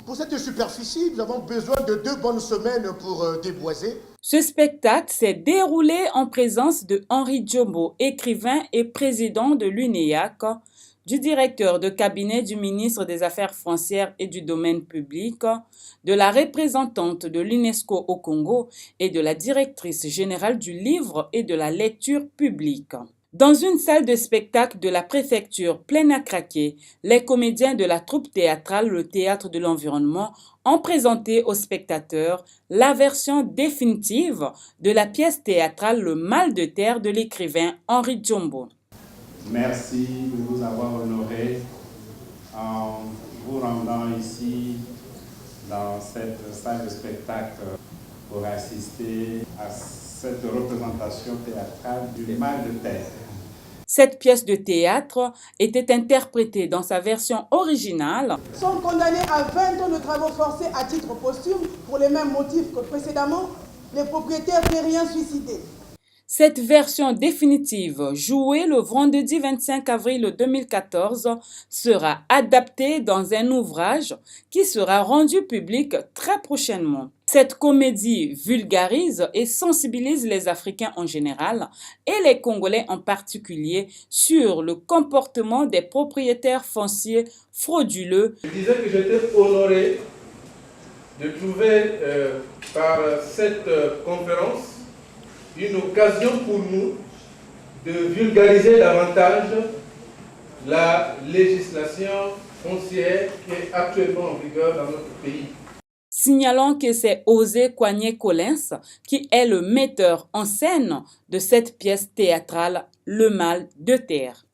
Pour cette superficie, nous avons besoin de 2 bonnes semaines pour déboiser. Ce spectacle s'est déroulé en présence de Henri Djombo, écrivain et président de l'UNEAC, du directeur de cabinet du ministre des Affaires foncières et du domaine public, de la représentante de l'UNESCO au Congo et de la directrice générale du livre et de la lecture publique. Dans une salle de spectacle de la préfecture pleine à craquer, les comédiens de la troupe théâtrale Le Théâtre de l'Environnement ont présenté aux spectateurs la version définitive de la pièce théâtrale Le Mal de terre de l'écrivain Henri Djombo. Merci de vous avoir honoré en vous rendant ici dans cette salle de spectacle pour assister à cette représentation théâtrale du Mal de terre. Cette pièce de théâtre était interprétée dans sa version originale. Sont condamnés à 20 ans de travaux forcés à titre posthume pour les mêmes motifs que précédemment, les propriétaires terriens suicidés. Cette version définitive, jouée le vendredi 25 avril 2014, sera adaptée dans un ouvrage qui sera rendu public très prochainement. Cette comédie vulgarise et sensibilise les Africains en général et les Congolais en particulier sur le comportement des propriétaires fonciers frauduleux. Je disais que j'étais honoré de trouver par cette conférence une occasion pour nous de vulgariser davantage la législation foncière qui est actuellement en vigueur dans notre pays. Signalons que c'est Osé Kouagné-Collins qui est le metteur en scène de cette pièce théâtrale Le Mal de terre.